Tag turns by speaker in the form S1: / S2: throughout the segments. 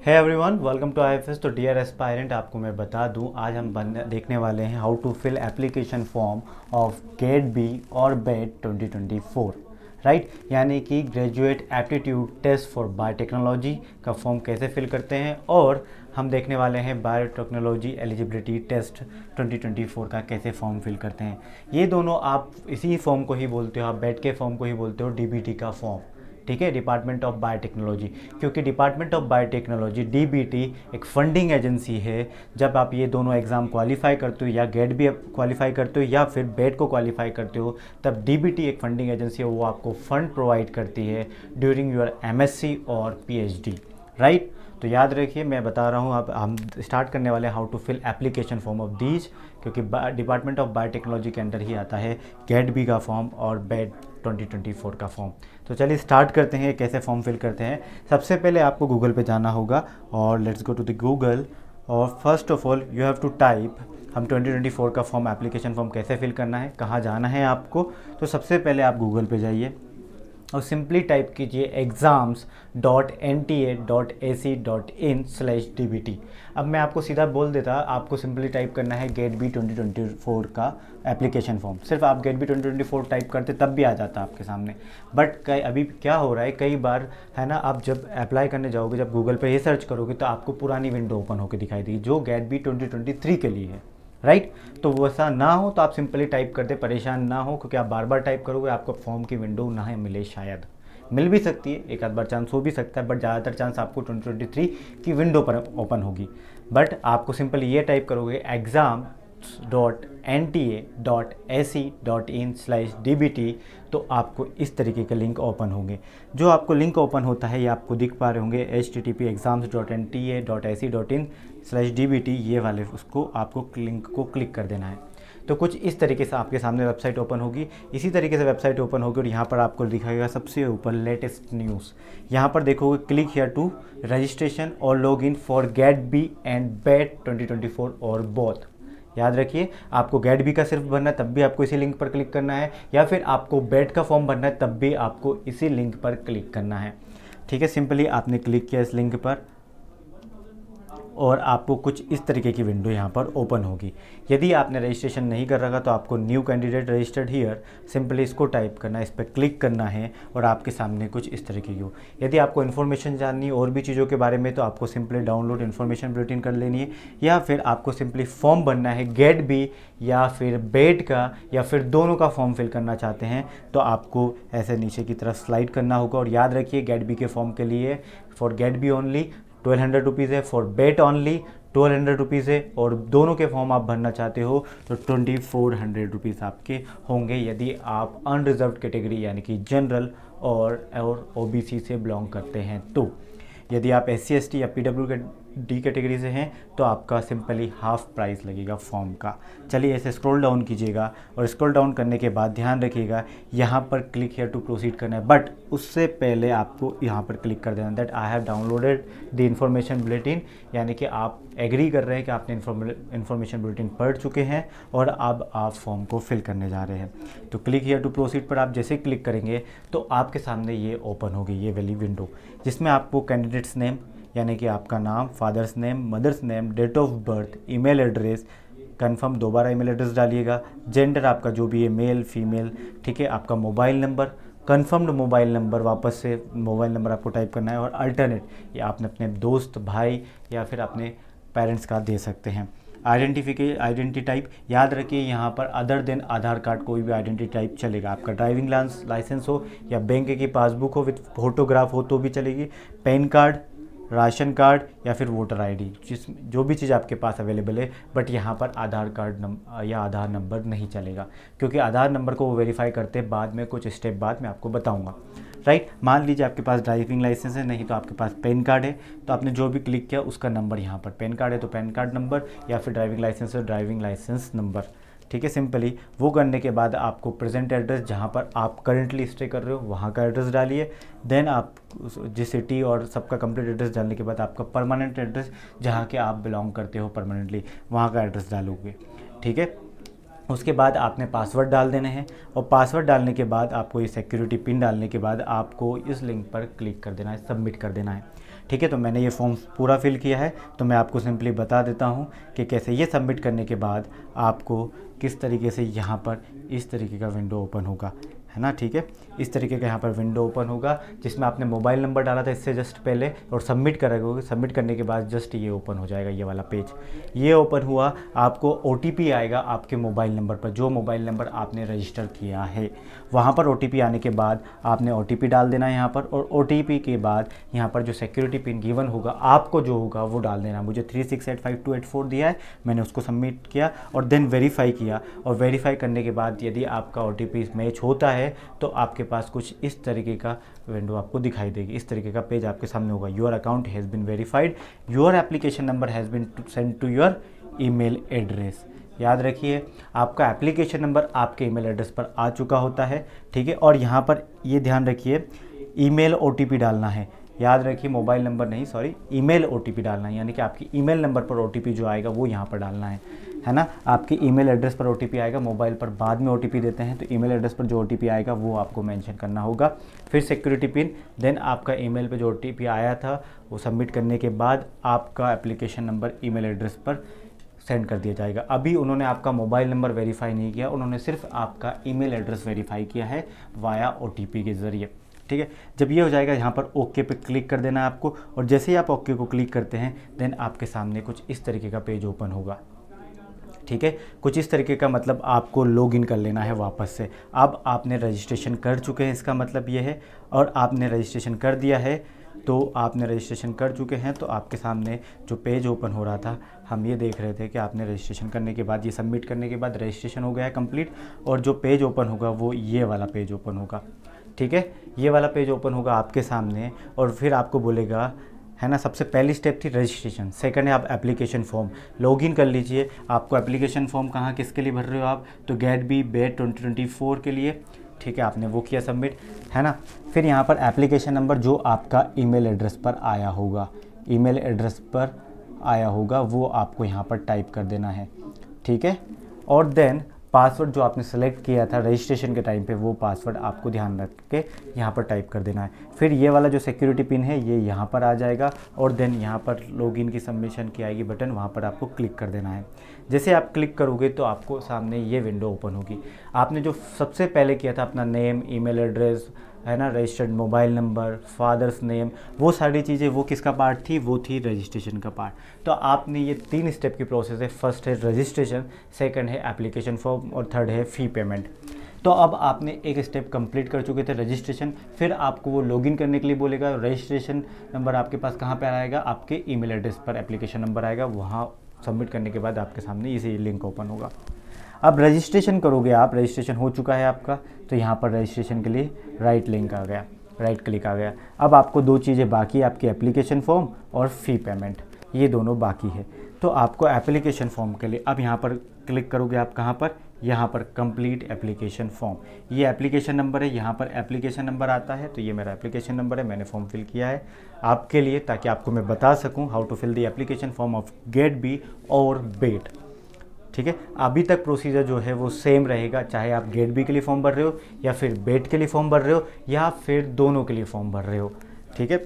S1: है everyone, welcome to IFS. तो dear aspirant, आपको मैं बता दूं, आज हम देखने वाले हैं how to fill application form of GAT B और बेट 2024, राइट। यानी कि graduate aptitude test for biotechnology का फॉर्म कैसे फिल करते हैं, और हम देखने वाले हैं बायोटेक्नोलॉजी एलिजिबिलिटी टेस्ट 2024 का कैसे फॉर्म फिल करते हैं। ये दोनों आप इसी फॉर्म को ही बोलते हो, आप बेट के फॉर्म को ही बोलते हो डीबीटी का फॉर्म, ठीक है, डिपार्टमेंट ऑफ बायोटेक्नोलॉजी। क्योंकि डिपार्टमेंट ऑफ बायोटेक्नोलॉजी डीबीटी एक फंडिंग एजेंसी है। जब आप ये दोनों एग्ज़ाम क्वालिफाई करते हो, या गेट भी क्वालिफाई करते हो या फिर बेट को क्वालिफाई करते हो, तब डीबीटी एक फंडिंग एजेंसी है, वो आपको फंड प्रोवाइड करती है ड्यूरिंग योर एमएससी और पीएचडी, राइट। तो याद रखिए, मैं बता रहा हूँ, अब हम स्टार्ट करने वाले हैं how to fill application form of these, क्योंकि डिपार्टमेंट ऑफ बायोटेक्नोलॉजी के अंडर ही आता है गेट बी का फॉर्म और बेट 2024 का फॉर्म। तो चलिए स्टार्ट करते हैं कैसे फॉर्म फिल करते हैं। सबसे पहले आपको गूगल पे जाना होगा, और let's go to the Google. और first of all you have to type, हम 2024 का फॉर्म एप्लीकेशन फॉर्म कैसे फिल करना है, कहाँ जाना है आपको। तो सबसे पहले आप गूगल पे जाइए और सिंपली टाइप कीजिए exams.nta.ac.in/dbt। अब मैं आपको सीधा बोल देता, आपको सिंपली टाइप करना है गेट बी 2024 का एप्लीकेशन फॉर्म। सिर्फ आप गेट बी 2024 टाइप करते तब भी आ जाता आपके सामने। बट अभी क्या हो रहा है, कई बार है ना, आप जब अप्लाई करने जाओगे, जब गूगल पे ये सर्च करोगे तो आपको पुरानी विंडो ओपन होकर दिखाई देगी जो गेट बी 2023 के लिए है, राइट। तो वैसा ना हो तो आप सिंपली टाइप करते, परेशान ना हो, क्योंकि आप बार बार टाइप करोगे आपको फॉर्म की विंडो ना मिले, शायद मिल भी सकती है, एक आध बार चांस हो भी सकता है, बट ज़्यादातर चांस आपको 2023 की विंडो पर ओपन होगी। बट आपको सिंपली ये टाइप करोगे exams.nta.ac.in/dbt, तो आपको इस तरीके के लिंक ओपन होंगे। जो आपको लिंक ओपन होता है ये आपको दिख पा रहे होंगे, http://exams.nta.ac.in/dbt, ये वाले उसको आपको लिंक को क्लिक कर देना है। तो कुछ इस तरीके से आपके सामने वेबसाइट ओपन होगी। इसी तरीके से वेबसाइट ओपन होगी और यहाँ पर आपको दिखाएगा सबसे ऊपर लेटेस्ट न्यूज़। यहाँ पर देखोगे क्लिक हियर टू रजिस्ट्रेशन और log in for GAT B and BET 2024 और बोथ। याद रखिए, आपको गेट बी का सिर्फ भरना है तब भी आपको इसी लिंक पर क्लिक करना है, या फिर आपको बेट का फॉर्म भरना है तब भी आपको इसी लिंक पर क्लिक करना है, ठीक है। सिंपली आपने क्लिक किया इस लिंक पर और आपको कुछ इस तरीके की विंडो यहाँ पर ओपन होगी। यदि आपने रजिस्ट्रेशन नहीं कर रखा तो आपको new candidate registered here, simply इसको टाइप करना है, इस पर क्लिक करना है और आपके सामने कुछ इस तरीके की हो। यदि आपको इन्फॉर्मेशन जाननी है और भी चीज़ों के बारे में तो आपको सिंपली डाउनलोड इन्फॉर्मेशन बुलेटिन कर लेनी है, या फिर आपको सिंपली फॉर्म भरना है गेट बी या फिर बेट का, या फिर दोनों का फॉर्म फिल करना चाहते हैं तो आपको ऐसे नीचे की तरफ स्लाइड करना होगा। और याद रखिए, गेट बी के फॉर्म के लिए for GAT B only 1200 rupees है, फॉर बेट ओनली 1200 रुपीज़ है, और दोनों के फॉर्म आप भरना चाहते हो तो 2400 रुपीज़ आपके होंगे, यदि आप अनरिजर्व कैटेगरी यानी कि जनरल और ओबीसी से बिलोंग करते हैं। तो यदि आप SC ST या PWD कैटेगरी से हैं तो आपका सिंपली हाफ प्राइस लगेगा फॉर्म का। चलिए ऐसे स्क्रॉल डाउन कीजिएगा, और स्क्रॉल डाउन करने के बाद ध्यान रखिएगा यहाँ पर क्लिक हियर टू प्रोसीड करना है, बट उससे पहले आपको यहाँ पर क्लिक कर देना that I have downloaded the information bulletin, यानी कि आप एग्री कर रहे हैं कि आपने इन्फॉर्मेशन बुलेटिन पढ़ चुके हैं और अब आप फॉर्म को फिल करने जा रहे हैं। तो क्लिक हियर टू प्रोसीड पर आप जैसे क्लिक करेंगे तो आपके सामने ये ओपन होगी ये वाली विंडो, जिसमें आपको कैंडिडेट्स नेम यानी कि आपका नाम, father's name, mother's name, date of birth, email address, confirm दोबारा ईमेल एड्रेस डालिएगा, जेंडर आपका जो भी है मेल फीमेल, ठीक है, आपका mobile number, confirmed mobile number, वापस से मोबाइल नंबर आपको टाइप करना है, और अल्टरनेट या आपने अपने दोस्त, भाई या फिर अपने पेरेंट्स का दे सकते हैं। आइडेंटिटी टाइप, याद रखिए यहाँ पर अदर देन आधार कार्ड कोई भी आइडेंटिटी टाइप चलेगा। आपका ड्राइविंग लाइसेंस हो या बैंक की पासबुक हो विथ फोटोग्राफ हो तो भी चलेगी, पैन कार्ड, राशन कार्ड या फिर वोटर आईडी, जो भी चीज़ आपके पास अवेलेबल है। बट यहाँ पर आधार कार्ड या आधार नंबर नहीं चलेगा, क्योंकि आधार नंबर को वो वेरीफाई करते हैं बाद में, कुछ स्टेप बाद मैं आपको बताऊँगा, राइट। मान लीजिए आपके पास ड्राइविंग लाइसेंस है, नहीं तो आपके पास पैन कार्ड है, तो आपने जो भी क्लिक किया उसका नंबर यहाँ पर, पैन कार्ड है तो पैन कार्ड नंबर, या फिर ड्राइविंग लाइसेंस है ड्राइविंग लाइसेंस नंबर, ठीक है। सिंपली वो करने के बाद आपको प्रेजेंट एड्रेस जहाँ पर आप करंटली स्टे कर रहे हो वहाँ का एड्रेस डालिए। देन आप जिस सिटी और सबका कंप्लीट एड्रेस डालने के बाद आपका परमानेंट एड्रेस जहाँ के आप बिलोंग करते हो परमानेंटली वहाँ का एड्रेस डालोगे, ठीक है। उसके बाद आपने पासवर्ड डाल देने हैं, और पासवर्ड डालने के बाद आपको ये सिक्योरिटी पिन डालने के बाद आपको इस लिंक पर क्लिक कर देना है, सबमिट कर देना है। ठीक है, तो मैंने ये फॉर्म पूरा फिल किया है, तो मैं आपको सिंपली बता देता हूँ कि कैसे। ये सबमिट करने के बाद आपको किस तरीके से यहाँ पर इस तरीके का विंडो ओपन होगा, है ना। ठीक है, इस तरीके का यहाँ पर विंडो ओपन होगा जिसमें आपने मोबाइल नंबर डाला था इससे जस्ट पहले, और सबमिट करोगे। सबमिट करने के बाद जस्ट ये ओपन हो जाएगा, ये वाला पेज ये ओपन हुआ। आपको OTP आएगा आपके मोबाइल नंबर पर, जो मोबाइल नंबर आपने रजिस्टर किया है। वहाँ पर OTP आने के बाद आपने OTP डाल देना है यहाँ पर, और OTP के बाद यहाँ पर जो सिक्योरिटी पिन गिवन होगा आपको जो होगा वो डाल देना। मुझे 36858284 दिया है, मैंने उसको सबमिट किया और देन वेरीफाई किया। और वेरीफाई करने के बाद यदि आपका OTP मैच होता है तो आपके पास कुछ इस तरीके का विंडो आपको दिखाई देगी, इस तरीके का पेज आपके सामने होगा। Your account has been verified, your application number has been sent to your email address. याद रखिए, आपका एप्लीकेशन नंबर आपके ईमेल एड्रेस पर आ चुका होता है। ठीक है, और यहाँ पर ये ध्यान रखिए, ईमेल OTP डालना है। याद रखिए, मोबाइल नंबर नहीं, सॉरी, ईमेल OTP डालना है, यानी कि आपकी ईमेल नंबर पर OTP जो आएगा वो यहाँ पर डालना है ना। आपकी ईमेल एड्रेस पर OTP आएगा, मोबाइल पर बाद में OTP देते हैं, तो ईमेल एड्रेस पर जो OTP आएगा वो आपको मेंशन करना होगा। फिर सिक्योरिटी पिन, देन आपका ईमेल पे जो OTP आया था वो सबमिट करने के बाद आपका एप्लीकेशन नंबर ईमेल एड्रेस पर सेंड कर दिया जाएगा। अभी उन्होंने आपका मोबाइल नंबर वेरीफाई नहीं किया, उन्होंने सिर्फ आपका ईमेल एड्रेस वेरीफाई किया है वाया OTP के ज़रिए। ठीक है, जब ये हो जाएगा यहाँ पर ओके पे क्लिक कर देना है आपको, और जैसे ही आप ओके को क्लिक करते हैं देन आपके सामने कुछ इस तरीके का पेज ओपन होगा। ठीक है, कुछ इस तरीके का, मतलब आपको लॉगिन कर लेना है वापस से। अब आपने रजिस्ट्रेशन कर चुके हैं, इसका मतलब ये है, और आपने रजिस्ट्रेशन कर दिया है, तो आपने रजिस्ट्रेशन कर चुके हैं तो आपके सामने जो पेज ओपन हो रहा था, हम ये देख रहे थे कि आपने रजिस्ट्रेशन करने के बाद, ये सबमिट करने के बाद रजिस्ट्रेशन हो गया है कंप्लीट, और जो पेज ओपन होगा वो ये वाला पेज ओपन होगा। ठीक है, ये वाला पेज ओपन होगा आपके सामने, और फिर आपको बोलेगा, है ना, सबसे पहली स्टेप थी रजिस्ट्रेशन, सेकंड है आप एप्लीकेशन फॉर्म लॉगिन कर लीजिए। आपको एप्लीकेशन फॉर्म कहाँ किसके लिए भर रहे हो आप, तो गेट बी बेट 2024 के लिए। ठीक है, आपने वो किया सबमिट, है ना। फिर यहाँ पर एप्लीकेशन नंबर जो आपका ईमेल एड्रेस पर आया होगा, ईमेल एड्रेस पर आया होगा वो आपको यहाँ पर टाइप कर देना है। ठीक है, और देन पासवर्ड जो आपने सेलेक्ट किया था रजिस्ट्रेशन के टाइम पे, वो पासवर्ड आपको ध्यान रख के यहाँ पर टाइप कर देना है। फिर ये वाला जो सिक्योरिटी पिन है ये यहाँ पर आ जाएगा, और देन यहाँ पर लॉगिन की सबमिशन की आएगी बटन, वहाँ पर आपको क्लिक कर देना है। जैसे आप क्लिक करोगे तो आपको सामने ये विंडो ओपन होगी। आपने जो सबसे पहले किया था अपना नेम, ईमेल एड्रेस, है ना, registered mobile number, father's name, वो सारी चीज़ें, वो किसका पार्ट थी, वो थी रजिस्ट्रेशन का पार्ट। तो आपने ये 3 स्टेप की प्रोसेस है, फर्स्ट है रजिस्ट्रेशन, सेकंड है एप्लीकेशन फॉर्म, और थर्ड है फ़ी पेमेंट। तो अब आपने एक स्टेप कंप्लीट कर चुके थे रजिस्ट्रेशन, फिर आपको वो लॉगिन करने के लिए बोलेगा। रजिस्ट्रेशन नंबर आपके पास कहाँ पर आएगा, आपके ईमेल एड्रेस पर एप्लीकेशन नंबर आएगा, वहाँ सबमिट करने के बाद आपके सामने इसे लिंक ओपन होगा। अब रजिस्ट्रेशन करोगे आप, रजिस्ट्रेशन हो चुका है आपका, तो यहाँ पर रजिस्ट्रेशन के लिए राइट लिंक आ गया, राइट क्लिक आ गया। अब आपको 2 चीज़ें बाकी है, आपकी एप्लीकेशन फॉर्म और फ़ी पेमेंट, ये दोनों बाकी है। तो आपको एप्लीकेशन फॉर्म के लिए अब यहाँ पर क्लिक करोगे आप, कहाँ पर, यहाँ पर कंप्लीट एप्लीकेशन फॉर्म, ये एप्लीकेशन नंबर है, यहाँ पर एप्लीकेशन नंबर आता है, तो ये मेरा एप्लीकेशन नंबर है, मैंने फॉर्म फिल किया है आपके लिए, ताकि आपको मैं बता सकूँ how to fill the application form of GAT B और बेट। ठीक है, अभी तक प्रोसीजर जो है वो सेम रहेगा, चाहे आप गेट बी के लिए फॉर्म भर रहे हो, या फिर बेट के लिए फॉर्म भर रहे हो, या फिर दोनों के लिए फॉर्म भर रहे हो। ठीक है,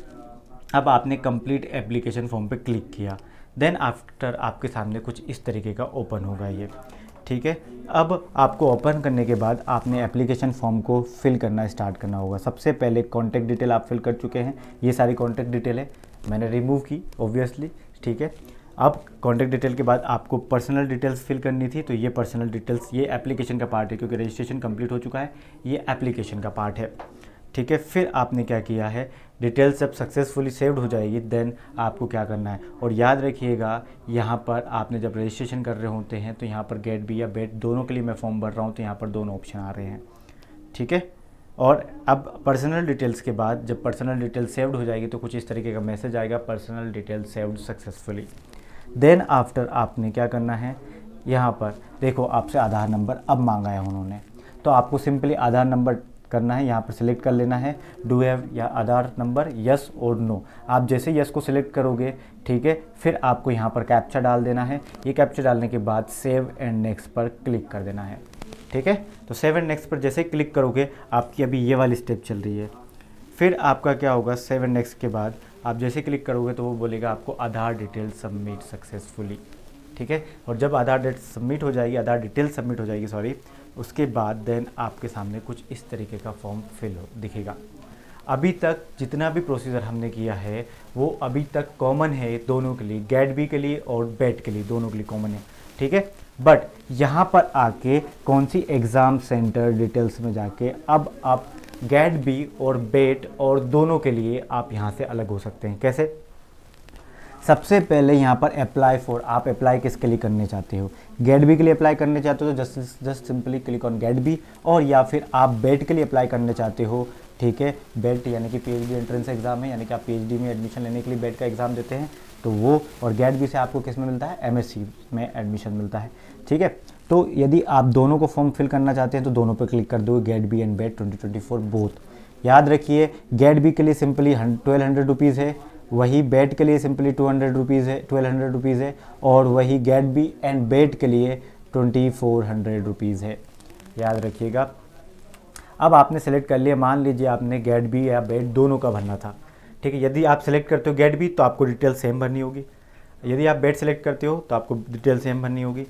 S1: अब आपने कंप्लीट एप्लीकेशन फॉर्म पे क्लिक किया, देन आफ्टर आपके सामने कुछ इस तरीके का ओपन होगा ये। ठीक है, अब आपको ओपन करने के बाद आपने एप्लीकेशन फॉर्म को फिल करना स्टार्ट करना होगा। सबसे पहले कॉन्टैक्ट डिटेल आप फिल कर चुके हैं, ये सारी कॉन्टैक्ट डिटेल है, मैंने रिमूव की ऑब्वियसली। ठीक है, अब कॉन्टैक्ट डिटेल के बाद आपको पर्सनल डिटेल्स फिल करनी थी, तो ये पर्सनल डिटेल्स, ये एप्लीकेशन का पार्ट है, क्योंकि रजिस्ट्रेशन कंप्लीट हो चुका है, ये एप्लीकेशन का पार्ट है। ठीक है, फिर आपने क्या किया है, डिटेल्स जब सक्सेसफुली सेव्ड हो जाएगी देन आपको क्या करना है, और याद रखिएगा यहाँ पर आपने जब रजिस्ट्रेशन कर रहे होते हैं तो यहाँ पर गेट बी या बेट दोनों के लिए मैं फॉर्म भर रहा हूँ, तो यहाँ पर दोनों ऑप्शन आ रहे हैं। ठीक है, और अब पर्सनल डिटेल्स के बाद जब पर्सनल डिटेल सेव्ड हो जाएगी तो कुछ इस तरीके का मैसेज आएगा, personal detail saved successfully. Then after आपने क्या करना है, यहाँ पर देखो आपसे आधार नंबर अब मांगा है उन्होंने, तो आपको सिंपली आधार नंबर करना है, यहाँ पर सिलेक्ट कर लेना है डू हैव या आधार नंबर, यस और नो। आप जैसे यस को सिलेक्ट करोगे, ठीक है, फिर आपको यहाँ पर कैप्चा डाल देना है। ये कैप्चा डालने के बाद सेव एंड नेक्स्ट पर क्लिक कर देना है। ठीक है, तो सेव एंड नेक्स्ट पर जैसे ही क्लिक करोगे आपकी अभी ये वाली स्टेप चल रही है। फिर आपका क्या होगा, सेव एंड नेक्स्ट के बाद आप जैसे क्लिक करोगे तो वो बोलेगा आपको आधार डिटेल सबमिट सक्सेसफुली, ठीक है। और जब आधार डिटेल सबमिट हो जाएगी, आधार डिटेल सबमिट हो जाएगी सॉरी, उसके बाद देन आपके सामने कुछ इस तरीके का फॉर्म फिल हो दिखेगा। अभी तक जितना भी प्रोसीजर हमने किया है वो अभी तक कॉमन है दोनों के लिए, गेट बी के लिए और बेट के लिए, दोनों के लिए कॉमन है, ठीक है। बट यहाँ पर आके कौन सी एग्ज़ाम सेंटर डिटेल्स में जाके अब आप गेट बी और बेट और दोनों के लिए आप यहाँ से अलग हो सकते हैं। कैसे? सबसे पहले यहाँ पर अप्लाई फॉर, आप अप्लाई किसके लिए करने चाहते हो? गेट बी के लिए अप्लाई करने चाहते हो तो just simply click on GAT B, और या फिर आप बेट के लिए अप्लाई करने चाहते हो, ठीक है। बेट यानी कि पीएचडी एंट्रेंस एग्जाम है, यानी कि आप पीएचडी में एडमिशन लेने के लिए बेट का एग्ज़ाम देते हैं, तो वो, और गेट बी से आपको किस में मिलता है? एमएससी में एडमिशन मिलता है, ठीक है। तो यदि आप दोनों को फॉर्म फिल करना चाहते हैं तो दोनों पर क्लिक कर दो, GAT B and BET 2024 both. याद रखिए गेट बी के लिए सिंपली 1200 रुपीज़ है, वही बेट के लिए सिंपली 200 रुपीज़ है, 1200 रुपीज़ है, और वही गेट बी एंड बेट के लिए 2400 रुपीज़ है, याद रखिएगा। अब आपने सेलेक्ट कर लिया, मान लीजिए आपने गेट बी या बेट दोनों का भरना था, ठीक है। यदि आप सेलेक्ट करते हो गेट बी तो आपको डिटेल सेम भरनी होगी, यदि आप बेट सेलेक्ट करते हो तो आपको डिटेल सेम भरनी होगी,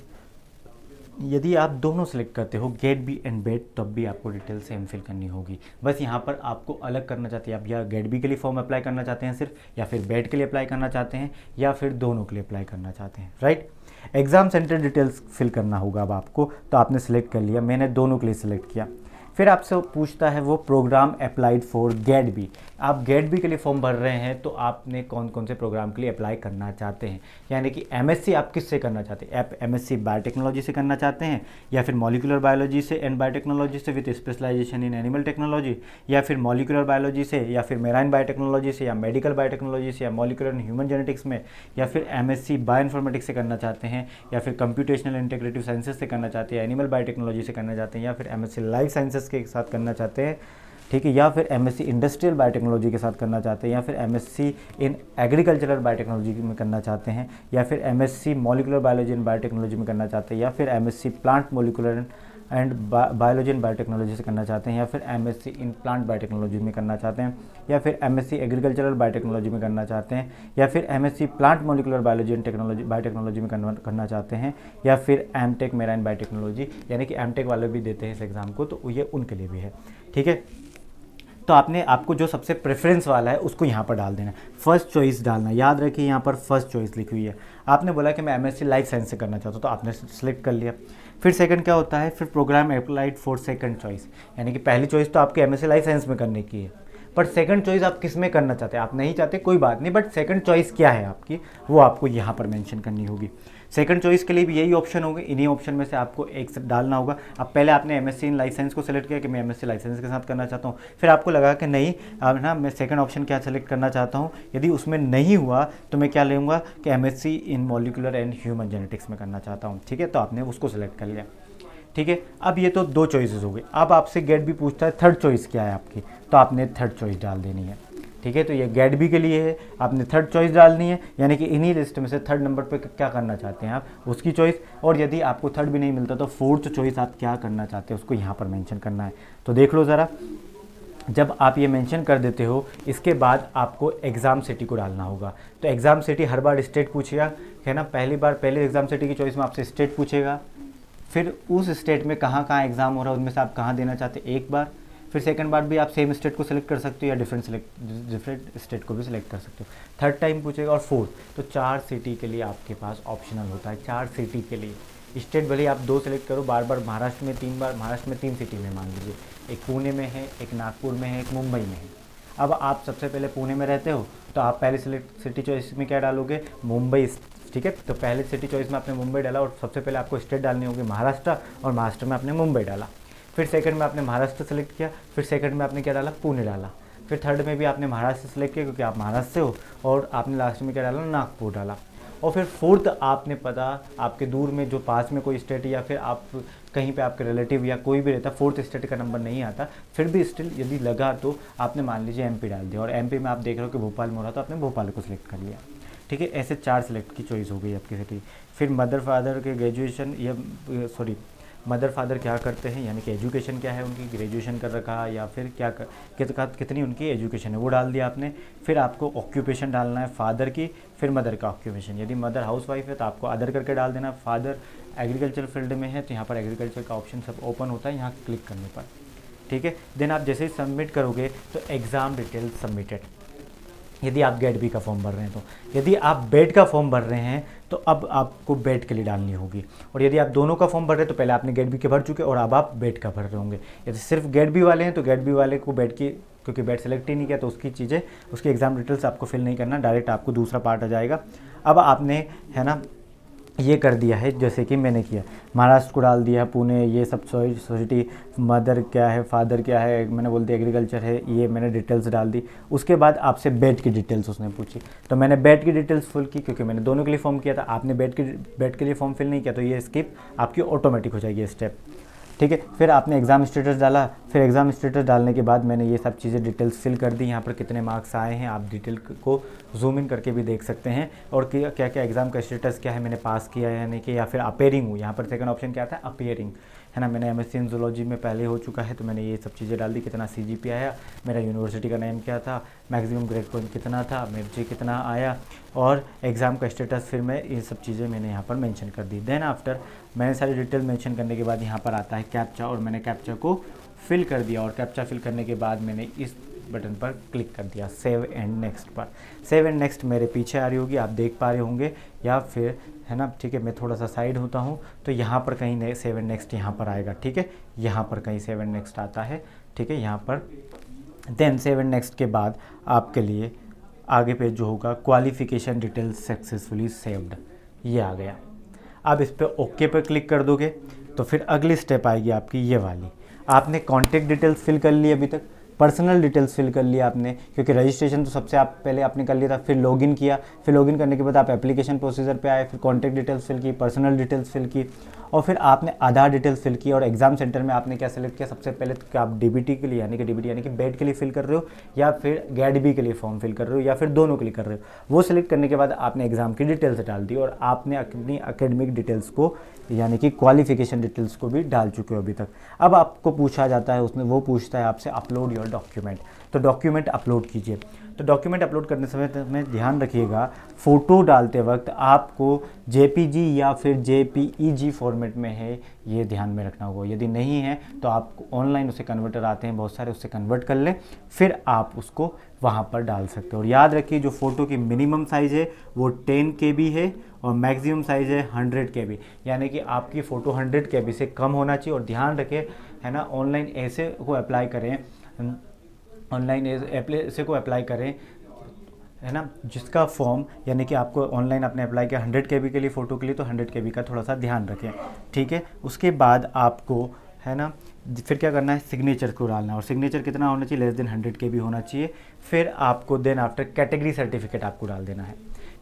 S1: यदि आप दोनों सेलेक्ट करते हो गेट बी एंड बेट तब भी आपको डिटेल सेम फिल करनी होगी। बस यहाँ पर आपको अलग करना चाहते हैं, आप या गेट बी के लिए फॉर्म अप्लाई करना चाहते हैं सिर्फ, या फिर बेट के लिए अप्लाई करना चाहते हैं, या फिर दोनों के लिए अप्लाई करना चाहते हैं, राइट। एग्ज़ाम सेंटर डिटेल्स फिल करना होगा अब आपको, तो आपने सेलेक्ट कर लिया, मैंने दोनों के लिए सिलेक्ट किया। फिर आपसे पूछता है वो programme applied for GAT B, आप गेट बी के लिए फॉर्म भर रहे हैं तो आपने कौन कौन से प्रोग्राम के लिए अप्लाई करना चाहते हैं, यानी कि एमएससी आप किससे करना चाहते हैं? आप एमएससी बायोटेक्नोलॉजी से करना चाहते हैं, या फिर मॉलिक्यूलर बायोलॉजी से एंड बायोटेक्नोलॉजी से with specialisation in animal technology, या फिर मॉलिक्यूलर बायोलॉजी से, या फिर मेराइन बायोटेक्नोलॉजी से, या मेडिकल बायोटेक्नोलॉजी से, या मॉलिक्यूलर एंड ह्यूमन जेनेटिक्स में, या फिर एमएससी बायोइन्फॉर्मेटिक्स से करना चाहते हैं, या फिर कंप्यूटेशनल इंटीग्रेटिव साइंसेस से करना चाहते हैं, एनिमल बायोटेक्नोलॉजी से करना चाहते हैं, या फिर एमएससी लाइफ साइंसेस के साथ करना चाहते हैं, ठीक है, या फिर एमएससी इंडस्ट्रियल बायोटेक्नोलॉजी के साथ करना चाहते हैं, या फिर एमएससी इन एग्रीकल्चरल बायोटेक्नोलॉजी में करना चाहते हैं, या फिर MSc molecular biology and biotechnology में करना चाहते हैं, या फिर MSc plant molecular and biology and biotechnology से करना चाहते हैं, या फिर एमएससी इन प्लांट बायोटेक्नोलॉजी में करना चाहते हैं, या फिर एमएससी एग्रीकल्चरल बायोटेक्नोलॉजी में करना चाहते हैं, या फिर MSc plant molecular biology and technology biotechnology में करना चाहते हैं, या फिर एमटेक मेराइन बायोटेक्नोलॉजी, यानी कि एमटेक वाले भी देते हैं इस एग्ज़ाम को, तो ये उनके लिए भी है, ठीक है। तो आपको जो सबसे प्रेफरेंस वाला है उसको यहाँ पर डाल देना, फर्स्ट चॉइस डालना, याद रखिए यहाँ पर फर्स्ट चॉइस लिखी हुई है। आपने बोला कि मैं एमएससी लाइफ साइंस से करना चाहता हूँ तो आपने सेलेक्ट कर लिया। फिर सेकंड क्या होता है? फिर programme applied for second choice, यानी कि पहली चॉइस तो आपके एमएससी लाइफ साइंस में करने की है, बट सेकंड चॉइस आप किस में करना चाहते हैं? आप नहीं चाहते कोई बात नहीं, बट सेकंड चॉइस क्या है आपकी वो आपको यहाँ पर मेंशन करनी होगी। सेकंड चॉइस के लिए भी यही ऑप्शन होंगे, इन्हीं ऑप्शन में से आपको एक डालना होगा। अब पहले आपने एमएससी इन लाइफ साइंस को सेलेक्ट किया कि मैं एमएससी लाइफ साइंस के साथ करना चाहता हूँ, फिर आपको लगा कि नहीं ना मैं सेकंड ऑप्शन क्या सेलेक्ट करना चाहता हूँ, यदि उसमें नहीं हुआ तो मैं क्या लूँगा कि MSc in molecular and human genetics में करना चाहता हूँ, ठीक है। तो आपने उसको सेलेक्ट कर लिया, ठीक है। अब ये तो दो चॉइसेस हो गई। अब आपसे गेट बी पूछता है थर्ड चॉइस क्या है आपकी, तो आपने थर्ड चॉइस डाल देनी है, ठीक है। तो ये गेट बी के लिए है, आपने थर्ड चॉइस डालनी है, यानी कि इन्हीं लिस्ट में से थर्ड नंबर पे क्या करना चाहते हैं आप, उसकी चॉइस। और यदि आपको थर्ड भी नहीं मिलता तो फोर्थ चॉइस आप क्या करना चाहते हैं उसको यहाँ पर मेंशन करना है। तो देख लो ज़रा, जब आप ये मेंशन कर देते हो इसके बाद आपको एग्ज़ाम सिटी को डालना होगा। तो एग्ज़ाम सिटी हर बार स्टेट पूछेगा, है ना। पहले एग्ज़ाम सिटी की चॉइस में आपसे स्टेट पूछेगा, फिर उस स्टेट में कहाँ कहाँ एग्ज़ाम हो रहा है उनमें से आप कहाँ देना चाहते हैं एक बार, फिर सेकंड बार भी आप सेम स्टेट को सिलेक्ट कर सकते हो या डिफरेंट स्टेट को भी सिलेक्ट कर सकते हो। थर्ड टाइम पूछेगा और फोर्थ, तो 4 सिटी के लिए आपके पास ऑप्शनल होता है। 4 सिटी के लिए स्टेट भले आप 2 सेलेक्ट करो, बार बार महाराष्ट्र में 3 बार, महाराष्ट्र में 3 सिटी में मान लीजिए, एक पुणे में है, एक नागपुर में है, एक मुंबई में है। अब आप सबसे पहले पुणे में रहते हो तो आप पहले सिटी चॉइस में क्या डालोगे? मुंबई, ठीक है। तो पहले सिटी चॉइस में आपने मुंबई डाला और सबसे पहले आपको स्टेट डालनी होगी महाराष्ट्र, और महाराष्ट्र में आपने मुंबई डाला। फिर सेकंड में आपने महाराष्ट्र सेलेक्ट किया, फिर सेकंड में आपने क्या डाला? पुणे डाला। फिर थर्ड में भी आपने महाराष्ट्र सेलेक्ट किया क्योंकि आप महाराष्ट्र से हो, और आपने लास्ट में क्या डाला? नागपुर डाला। और फिर फोर्थ आपने पता आपके दूर में जो पास में कोई स्टेट या फिर आप कहीं पे आपके रिलेटिव या कोई भी रहता, फोर्थ स्टेट का नंबर नहीं आता, फिर भी स्टिल यदि लगा तो आपने मान लीजिए एमपी डाल दिया, और एमपी में आप देख रहे हो कि भोपाल में हो रहा तो आपने भोपाल को सिलेक्ट कर लिया, ठीक है। ऐसे 4 सिलेक्ट की चॉइस हो गई आपकी सिटी। फिर मदर फादर के ग्रेजुएशन या मदर फादर क्या करते हैं, यानी कि एजुकेशन क्या है उनकी, ग्रेजुएशन कर रखा है या फिर क्या कितनी उनकी एजुकेशन है वो डाल दिया आपने। फिर आपको ऑक्यूपेशन डालना है फादर की, फिर मदर का ऑक्यूपेशन। यदि मदर हाउस वाइफ है तो आपको अदर करके डाल देना। फादर एग्रीकल्चर फील्ड में है तो यहाँ पर एग्रीकल्चर का ऑप्शन सब ओपन होता है यहाँ क्लिक करने पर, ठीक है। देन आप जैसे ही सबमिट करोगे तो एग्ज़ाम डिटेल सबमिटेड, यदि आप गेट बी का फॉर्म भर रहे हैं तो। यदि आप बेट का फॉर्म भर रहे हैं तो अब आपको बेट के लिए डालनी होगी, और यदि आप दोनों का फॉर्म भर रहे हैं तो पहले आपने गेट बी के भर चुके और अब आप बेट का भर रहे होंगे। यदि सिर्फ गेट बी वाले हैं तो गेट बी वाले को बेट की, क्योंकि बेट सेलेक्ट ही नहीं किया तो उसकी चीज़ें, उसकी एग्ज़ाम डिटेल्स आपको फिल नहीं करना, डायरेक्ट आपको दूसरा पार्ट आ जाएगा। अब आपने है ना ये कर दिया है जैसे कि मैंने किया, महाराष्ट्र को डाल दिया, पुणे, ये सब सोसाइटी, मदर क्या है, फादर क्या है, मैंने बोल दिया एग्रीकल्चर है, ये मैंने डिटेल्स डाल दी। उसके बाद आपसे बेट की डिटेल्स उसने पूछी तो मैंने बेट की डिटेल्स फिल की, क्योंकि मैंने दोनों के लिए फॉर्म किया था। आपने बेट के लिए फॉर्म फिल नहीं किया तो ये स्किप आपकी ऑटोमेटिक हो जाएगी स्टेप, ठीक है। फिर आपने एग्ज़ाम स्टेटस डाला, फिर एग्ज़ाम स्टेटस डालने के बाद मैंने ये सब चीज़ें डिटेल्स फिल कर दी। यहाँ पर कितने मार्क्स आए हैं आप डिटेल को जूम इन करके भी देख सकते हैं, और क्या क्या एग्ज़ाम का स्टेटस क्या है, मैंने पास किया है या नहीं किया, या फिर अपेयरिंग हूँ। यहाँ पर सेकंड ऑप्शन क्या था, अपेयरिंग, है ना। मैंने एमएससी इन जूलॉजी में पहले हो चुका है तो मैंने ये सब चीज़ें डाल दी। कितना सीजीपी आया, मेरा यूनिवर्सिटी का नेम क्या था, मैक्सिमम ग्रेड पॉइंट कितना था, मेरिट कितना आया, और एग्ज़ाम का स्टेटस, फिर मैं ये सब चीज़ें मैंने यहाँ पर मेंशन कर दी। देन आफ्टर मैंने सारी डिटेल मेंशन करने के बाद यहाँ पर आता है कैप्चा, और मैंने कैप्चा को फिल कर दिया, और कैप्चा फिल करने के बाद मैंने इस बटन पर क्लिक कर दिया सेव एंड नेक्स्ट पर। सेव एंड नेक्स्ट मेरे पीछे आ रही होगी, आप देख पा रहे होंगे, या फिर है ना, ठीक है। मैं थोड़ा सा साइड होता हूँ तो यहाँ पर कहीं सेव एंड नेक्स्ट यहाँ पर आएगा, ठीक है। यहाँ पर कहीं सेव एंड नेक्स्ट आता है, ठीक है, यहाँ पर। देन सेव एंड नेक्स्ट के बाद आपके लिए आगे पेज जो होगा, क्वालिफिकेशन डिटेल्स सक्सेसफुली सेव्ड, ये आ गया। अब इस पर ओके पर क्लिक कर दोगे तो फिर अगली स्टेप आएगी आपकी ये वाली। आपने कॉन्टेक्ट डिटेल्स फिल कर ली अभी तक, पर्सनल डिटेल्स फिल कर लिया आपने, क्योंकि रजिस्ट्रेशन तो सबसे आप पहले आपने कर लिया था। फिर लॉगिन किया, फिर लॉगिन करने के बाद आप एप्लीकेशन प्रोसीजर पे आए, फिर कॉन्टैक्ट डिटेल्स फिल की, पर्सनल डिटेल्स फिल की, और फिर आपने आधार डिटेल्स फिल की। और एग्जाम सेंटर में आपने क्या सेलेक्ट किया, सबसे पहले तो आप डीबीटी के लिए यानी कि बेट के लिए फिल कर रहे हो, या फिर गेट बी के लिए फॉर्म फिल कर रहे हो, या फिर दोनों के लिए कर रहे हो। वो सिलेक्ट करने के बाद आपने एग्जाम की डिटेल्स डाल दी, और आपने अपनी अकेडमिक डिटेल्स को यानी कि क्वालिफिकेशन डिटेल्स को भी डाल चुके हो अभी तक। अब आपको पूछा जाता है, उसमें वो पूछता है आपसे अपलोड योर डॉक्यूमेंट, तो डॉक्यूमेंट अपलोड कीजिए। तो डॉक्यूमेंट अपलोड करने समय में ध्यान रखिएगा, फ़ोटो डालते वक्त आपको जेपीजी या फिर जेपीईजी फॉर्मेट में है, ये ध्यान में रखना होगा। यदि नहीं है तो आप ऑनलाइन उसे कन्वर्टर आते हैं बहुत सारे, उससे कन्वर्ट कर लें, फिर आप उसको वहाँ पर डाल सकते हो। और याद रखिए जो फ़ोटो की मिनिमम साइज़ है वो 10 KB है, और मैक्सिमम साइज़ है 100 KB, यानी कि आपकी फ़ोटो 100 KB से कम होना चाहिए। और ध्यान रखें, है ना, ऑनलाइन ऐसे को अप्लाई करें, ऐसे को अप्लाई करें, है ना, जिसका फॉर्म यानी कि आपको ऑनलाइन आपने अप्लाई किया 100 KB के लिए, फ़ोटो के लिए, तो 100 KB का थोड़ा सा ध्यान रखें, ठीक है। उसके बाद आपको, है ना, फिर क्या करना है, सिग्नेचर को डालना है, और सिग्नेचर कितना होना चाहिए, लेस देन 100 KB होना चाहिए। फिर आपको देन आफ्टर कैटेगरी सर्टिफिकेट आपको डाल देना है।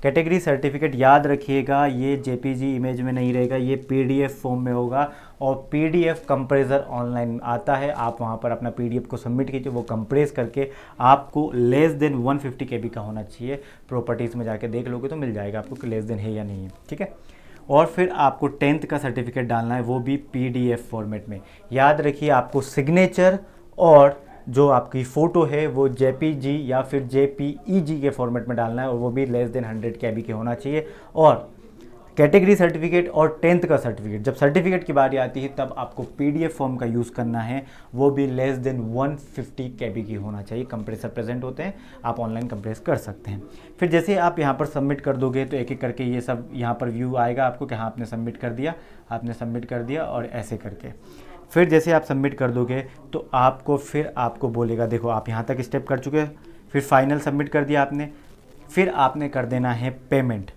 S1: कैटेगरी सर्टिफिकेट याद रखिएगा, ये जेपीजी इमेज में नहीं रहेगा, ये पीडीएफ फॉर्म में होगा, और पीडीएफ कंप्रेसर ऑनलाइन आता है, आप वहाँ पर अपना पीडीएफ को सबमिट कीजिए, वो कंप्रेस करके आपको लेस देन 150 KB का होना चाहिए। प्रॉपर्टीज़ में जाके देख लोगे तो मिल जाएगा आपको कि लेस देन है या नहीं है, ठीक है। और फिर आपको 10th का सर्टिफिकेट डालना है, वो भी पीडीएफ फॉर्मेट में। याद रखिए आपको सिग्नेचर और जो आपकी फ़ोटो है वो जेपीजी या फिर जेपीईजी के फॉर्मेट में डालना है, और वो भी लेस देन 100 KB के होना चाहिए। और कैटेगरी सर्टिफिकेट और 10th का सर्टिफिकेट, जब सर्टिफिकेट की बारी आती है तब आपको पीडीएफ फॉर्म का यूज़ करना है, वो भी लेस देन 150 KB की होना चाहिए। कंप्रेसर प्रेजेंट होते हैं, आप ऑनलाइन कंप्रेस कर सकते हैं। फिर जैसे आप यहाँ पर सबमिट कर दोगे तो एक एक करके ये सब यहाँ पर व्यू आएगा आपको कि हाँ आपने सबमिट कर दिया, आपने सबमिट कर दिया, और ऐसे करके फिर जैसे आप सबमिट कर दोगे तो आपको बोलेगा, देखो आप यहाँ तक स्टेप कर चुके हैं, फिर फाइनल सबमिट कर दिया आपने, फिर आपने कर देना है पेमेंट,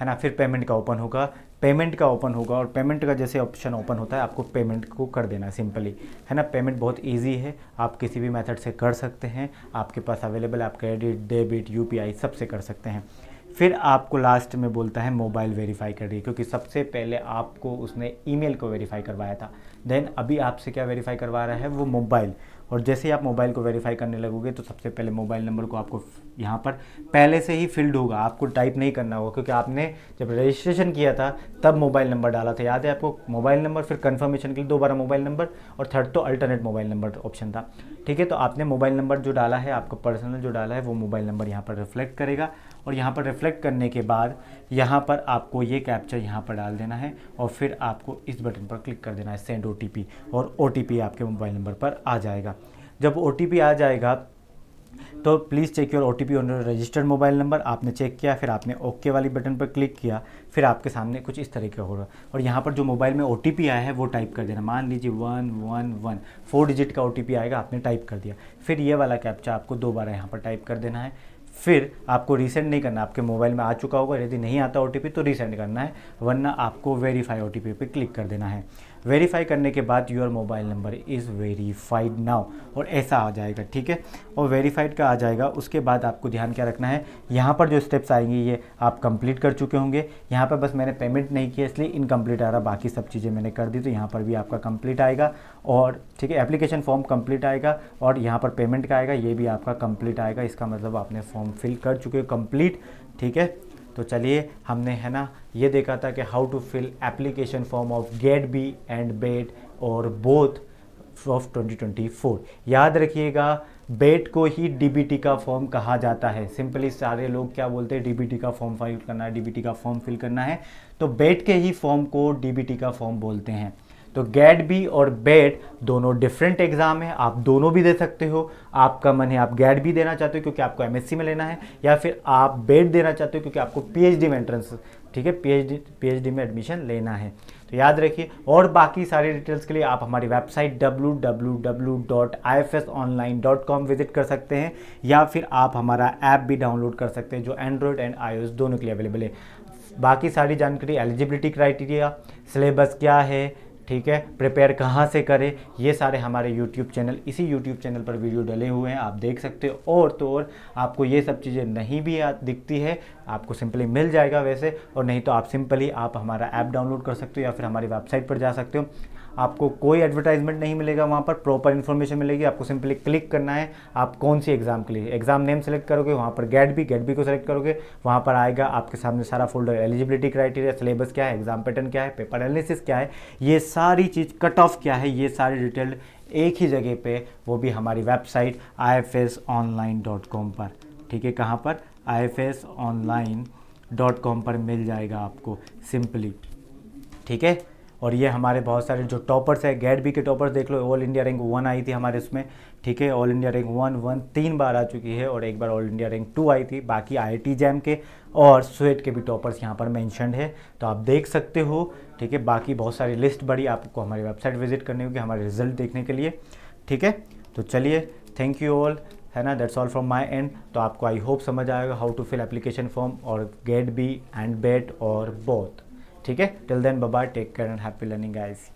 S1: है ना। फिर पेमेंट का ओपन होगा, और पेमेंट का जैसे ऑप्शन ओपन होता है आपको पेमेंट को कर देना है सिंपली, है ना। पेमेंट बहुत इजी है, आप किसी भी मेथड से कर सकते हैं, आपके पास अवेलेबल है, आप क्रेडिट, डेबिट, यूपीआई सबसे कर सकते हैं। फिर आपको लास्ट में बोलता है मोबाइल वेरीफाई करिए, क्योंकि सबसे पहले आपको उसने ईमेल को वेरीफाई करवाया था, देन अभी आपसे क्या वेरीफाई करवा रहा है, वो और जैसे ही आप मोबाइल को वेरीफाई करने लगोगे तो सबसे पहले मोबाइल नंबर को आपको यहाँ पर पहले से ही फिल्ड होगा, आपको टाइप नहीं करना होगा, क्योंकि आपने जब रजिस्ट्रेशन किया था तब मोबाइल नंबर डाला था, याद है आपको? मोबाइल नंबर, फिर कन्फर्मेशन के लिए दोबारा मोबाइल नंबर, और थर्ड तो अल्टरनेट मोबाइल नंबर ऑप्शन था। ठीक है, तो आपने मोबाइल नंबर जो डाला है, आपको पर्सनल जो डाला है, वो मोबाइल नंबर यहाँ पर रिफ्लेक्ट करेगा। और यहाँ पर रिफ्लेक्ट करने के बाद यहाँ पर आपको ये कैप्चा यहाँ पर डाल देना है और फिर आपको इस बटन पर क्लिक कर देना है, सेंड OTP, और OTP आपके मोबाइल नंबर पर आ जाएगा। जब OTP आ जाएगा तो please check your OTP on your registered mobile number. आपने चेक किया, फिर आपने ओके वाली बटन पर क्लिक किया, फिर आपके सामने कुछ इस तरीके का होगा और यहाँ पर जो मोबाइल में OTP आया है वो टाइप कर देना। मान लीजिए 111 4 डिजिट का OTP आएगा, आपने टाइप कर दिया। फिर ये वाला कैप्चा आपको दोबारा यहाँ पर टाइप कर देना है। फिर आपको रीसेंड नहीं करना, आपके मोबाइल में आ चुका होगा, यदि नहीं आता OTP तो रीसेंड करना है, वरना आपको वेरीफाई OTP पे क्लिक कर देना है। वेरीफाई करने के बाद your mobile number is verified now, और ऐसा आ जाएगा। ठीक है, और वेरीफाइड का आ जाएगा। उसके बाद आपको ध्यान क्या रखना है, यहाँ पर जो स्टेप्स आएंगे ये आप कंप्लीट कर चुके होंगे। यहाँ पर बस मैंने पेमेंट नहीं किया इसलिए इनकम्प्लीट आ रहा, बाकी सब चीज़ें मैंने कर दी, तो यहाँ पर भी आपका कंप्लीट आएगा। और ठीक है, एप्लीकेशन फॉर्म कंप्लीट आएगा और यहाँ पर पेमेंट का आएगा, ये भी आपका कंप्लीट आएगा। इसका मतलब आपने फॉर्म फिल कर चुके हो कंप्लीट। ठीक है, तो चलिए, हमने है ना ये देखा था कि how to fill application form of GAT B and BET और बोथ ऑफ 2024। याद रखिएगा, बेट को ही DBT का फॉर्म कहा जाता है। सिंपली सारे लोग क्या बोलते हैं, DBT का फॉर्म फाइल करना है, DBT का फॉर्म फिल करना है, तो बेट के ही फॉर्म को DBT का फॉर्म बोलते हैं। तो गेट बी और बेट दोनों डिफरेंट एग्जाम है, आप दोनों भी दे सकते हो। आपका मन है आप गेट बी देना चाहते हो क्योंकि आपको MSc में लेना है, या फिर आप बेट देना चाहते हो क्योंकि आपको PhD में एंट्रेंस, ठीक है, PhD में एडमिशन लेना है। तो याद रखिए, और बाकी सारी डिटेल्स के लिए आप हमारी वेबसाइट www.ifsonline.com विजिट कर सकते हैं, या फिर आप हमारा ऐप भी डाउनलोड कर सकते हैं जो एंड्रॉयड एंड iOS दोनों के लिए अवेलेबल है। बाकी सारी जानकारी, एलिजिबिलिटी क्राइटेरिया, सिलेबस क्या है, ठीक है, प्रिपेयर कहाँ से करें, ये सारे हमारे यूट्यूब चैनल, इसी यूट्यूब चैनल पर वीडियो डले हुए हैं, आप देख सकते हो। और तो और आपको ये सब चीज़ें नहीं भी दिखती है, आपको सिंपली मिल जाएगा वैसे, और नहीं तो आप सिंपली आप हमारा ऐप डाउनलोड कर सकते हो या फिर हमारी वेबसाइट पर जा सकते हो। आपको कोई एडवर्टाइजमेंट नहीं मिलेगा, वहाँ पर प्रॉपर इन्फॉर्मेशन मिलेगी। आपको सिंपली क्लिक करना है, आप कौन सी एग्जाम के लिए, एग्जाम नेम सेलेक्ट करोगे, वहाँ पर गेट बी को सेलेक्ट करोगे, वहाँ पर आएगा आपके सामने सारा फोल्डर, एलिजिबिलिटी क्राइटेरिया, सिलेबस क्या है, एग्जाम पैटर्न क्या है, पेपर एनालिसिस क्या है, ये सारी चीज़, कट ऑफ क्या है, ये सारी डिटेल एक ही जगह पे, वो भी हमारी वेबसाइट ifsonline.com पर। ठीक है, कहाँ पर, ifsonline.com पर मिल जाएगा आपको सिंपली। ठीक है, और ये हमारे बहुत सारे जो टॉपर्स है, गेट बी के टॉपर्स देख लो, ऑल इंडिया रैंक 1 आई थी हमारे उसमें। ठीक है, ऑल इंडिया रैंक 1 3 बार आ चुकी है और एक बार ऑल इंडिया रैंक 2 आई थी। बाकी IIT जैम के और स्वेट के भी टॉपर्स यहाँ पर मेंशन्ड है, तो आप देख सकते हो। ठीक है, बाकी बहुत सारी लिस्ट बड़ी, आपको हमारी वेबसाइट विजिट करनी होगी हमारे रिजल्ट देखने के लिए। ठीक है, तो चलिए, थैंक यू ऑल, है ना, that's all from my end. तो आपको आई होप समझ आएगा how to fill application form और गेट बी एंड बेट और बोथ। ठीक है, till then bye bye, take care and happy learning guys.